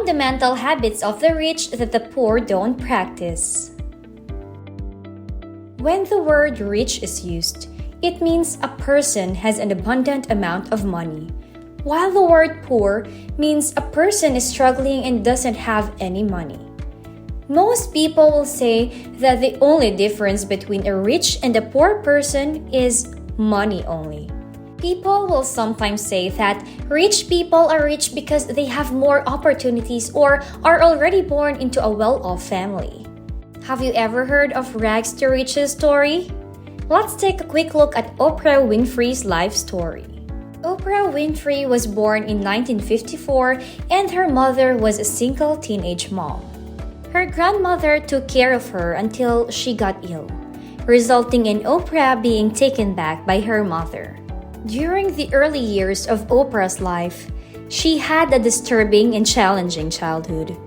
Fundamental habits of the rich that the poor don't practice. When the word rich is used, it means a person has an abundant amount of money, while the word poor means a person is struggling and doesn't have any money. Most people will say that the only difference between a rich and a poor person is money only. People will sometimes say that rich people are rich because they have more opportunities or are already born into a well-off family. Have you ever heard of rags to riches story? Let's take a quick look at Oprah Winfrey's life story. Oprah Winfrey was born in 1954 and her mother was a single teenage mom. Her grandmother took care of her until she got ill, resulting in Oprah being taken back by her mother. During the early years of Oprah's life, she had a disturbing and challenging childhood.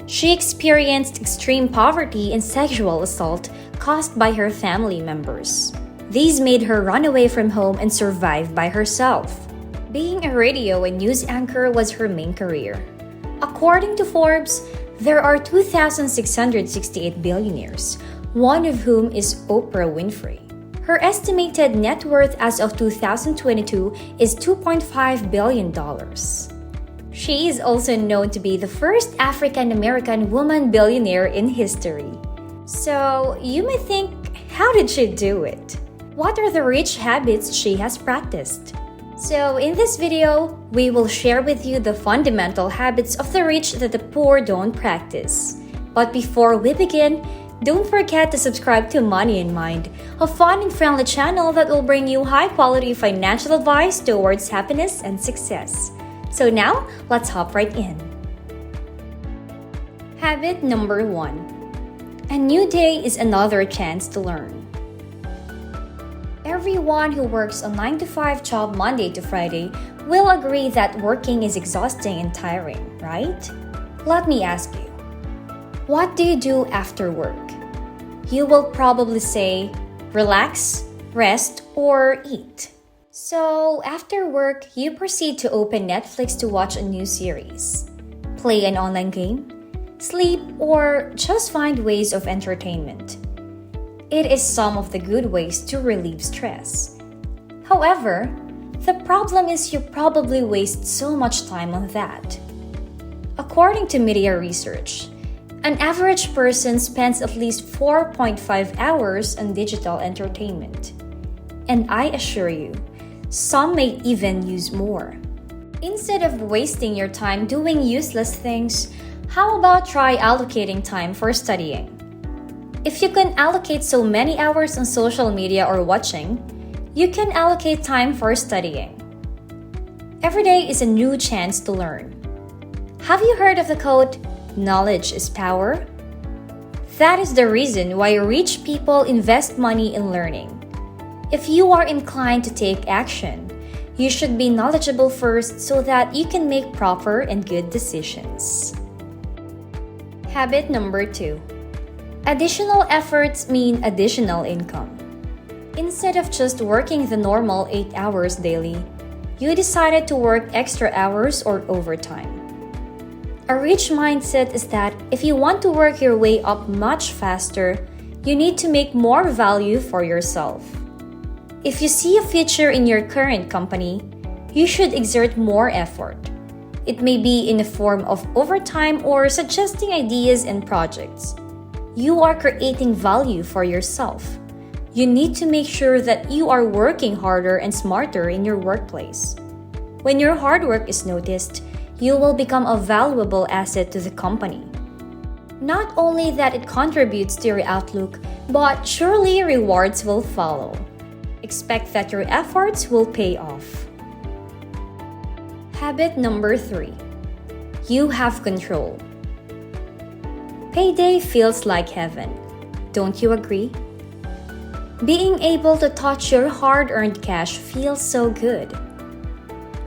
She experienced extreme poverty and sexual assault caused by her family members. These made her run away from home and survive by herself. Being a radio and news anchor was her main career. According to Forbes, there are 2,668 billionaires, one of whom is Oprah Winfrey. Her estimated net worth as of 2022 is $2.5 billion. She is also known to be the first African-American woman billionaire in history. So, you may think, how did she do it? What are the rich habits she has practiced? So, in this video, we will share with you the fundamental habits of the rich that the poor don't practice. But before we begin, don't forget to subscribe to Money in Mind, a fun and friendly channel that will bring you high-quality financial advice towards happiness and success. So now, let's hop right in. Habit number 1. A new day is another chance to learn. Everyone who works a 9-to-5 job Monday to Friday will agree that working is exhausting and tiring, right? Let me ask you, what do you do after work? You will probably say, relax, rest, or eat. So, after work, you proceed to open Netflix to watch a new series, play an online game, sleep, or just find ways of entertainment. It is some of the good ways to relieve stress. However, the problem is you probably waste so much time on that. According to media research, an average person spends at least 4.5 hours on digital entertainment. And I assure you, some may even use more. Instead of wasting your time doing useless things, how about try allocating time for studying? If you can allocate so many hours on social media or watching, you can allocate time for studying. Every day is a new chance to learn. Have you heard of the quote, "Knowledge is power"? That is the reason why rich people invest money in learning. If you are inclined to take action, you should be knowledgeable first so that you can make proper and good decisions. Habit number 2. Additional efforts mean additional income. Instead of just working the normal 8 hours daily, you decided to work extra hours or overtime. A rich mindset is that if you want to work your way up much faster, you need to make more value for yourself. If you see a future in your current company, you should exert more effort. It may be in the form of overtime or suggesting ideas and projects. You are creating value for yourself. You need to make sure that you are working harder and smarter in your workplace. When your hard work is noticed, you will become a valuable asset to the company. Not only that it contributes to your outlook, but surely rewards will follow. Expect that your efforts will pay off. Habit number 3. You have control. Payday feels like heaven. Don't you agree? Being able to touch your hard-earned cash feels so good.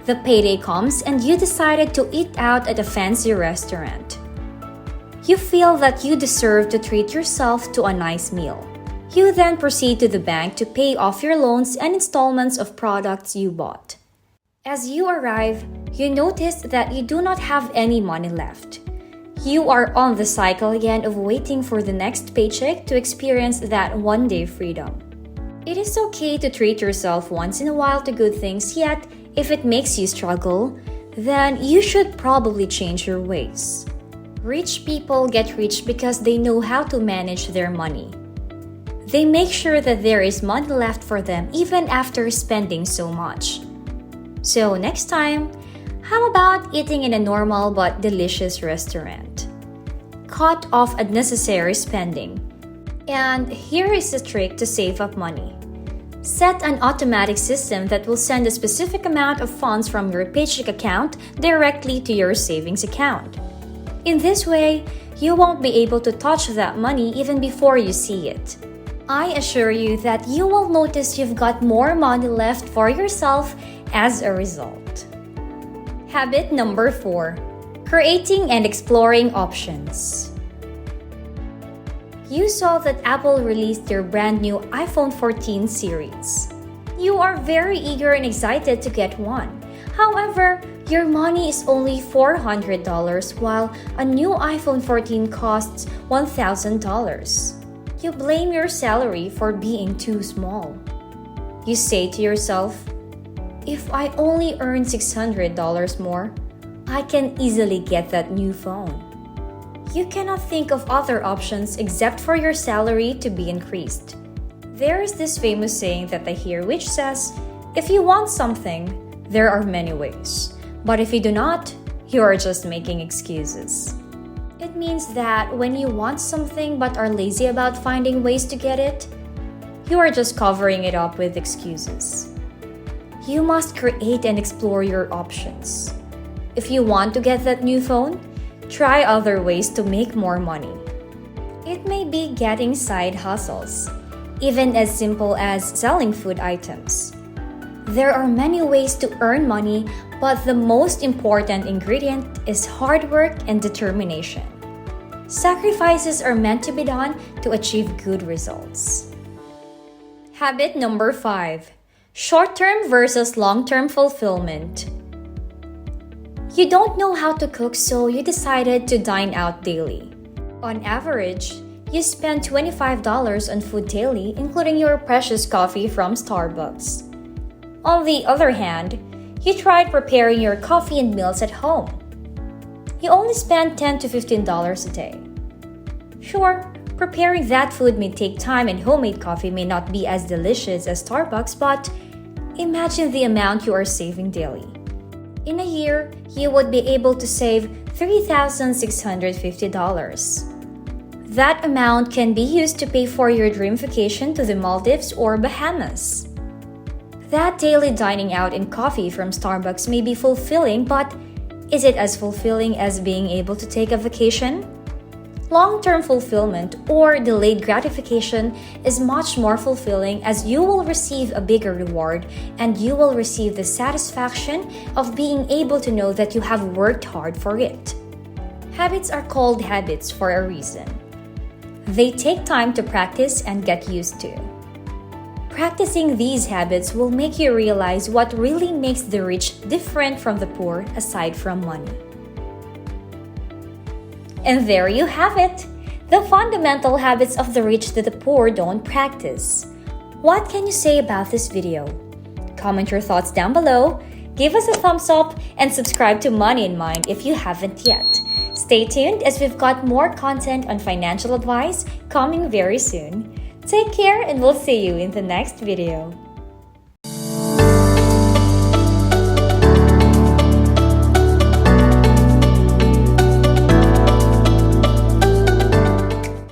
The payday comes and you decided to eat out at a fancy restaurant. You feel that you deserve to treat yourself to a nice meal. You then proceed to the bank to pay off your loans and installments of products you bought. As you arrive, you notice that you do not have any money left. You are on the cycle again of waiting for the next paycheck to experience that one-day freedom. It is okay to treat yourself once in a while to good things, yet if it makes you struggle, then you should probably change your ways. Rich people get rich because they know how to manage their money. They make sure that there is money left for them even after spending so much. So next time, how about eating in a normal but delicious restaurant? Cut off unnecessary spending. And here is a trick to save up money. Set an automatic system that will send a specific amount of funds from your paycheck account directly to your savings account. In this way, you won't be able to touch that money even before you see it. I assure you that you will notice you've got more money left for yourself as a result. Habit number 4. Creating and exploring options. You saw that Apple released their brand new iPhone 14 series. You are very eager and excited to get one. However, your money is only $400 while a new iPhone 14 costs $1,000. You blame your salary for being too small. You say to yourself, if I only earn $600 more, I can easily get that new phone. You cannot think of other options except for your salary to be increased. There is this famous saying that I hear which says, if you want something, there are many ways. But if you do not, you are just making excuses. It means that when you want something but are lazy about finding ways to get it, you are just covering it up with excuses. You must create and explore your options. If you want to get that new phone, try other ways to make more money. It may be getting side hustles, even as simple as selling food items. There are many ways to earn money, but the most important ingredient is hard work and determination. Sacrifices are meant to be done to achieve good results. Habit number 5. Short-term versus long-term fulfillment. You don't know how to cook, so you decided to dine out daily. On average, you spend $25 on food daily, including your precious coffee from Starbucks. On the other hand, you tried preparing your coffee and meals at home. You only spend $10 to $15 a day. Sure, preparing that food may take time and homemade coffee may not be as delicious as Starbucks, but imagine the amount you are saving daily. In a year, you would be able to save $3,650. That amount can be used to pay for your dream vacation to the Maldives or Bahamas. That daily dining out and coffee from Starbucks may be fulfilling, but is it as fulfilling as being able to take a vacation? Long-term fulfillment or delayed gratification is much more fulfilling as you will receive a bigger reward and you will receive the satisfaction of being able to know that you have worked hard for it. Habits are called habits for a reason. They take time to practice and get used to. Practicing these habits will make you realize what really makes the rich different from the poor aside from money. And there you have it! The fundamental habits of the rich that the poor don't practice. What can you say about this video? Comment your thoughts down below, give us a thumbs up, and subscribe to Money in Mind if you haven't yet. Stay tuned as we've got more content on financial advice coming very soon. Take care and we'll see you in the next video.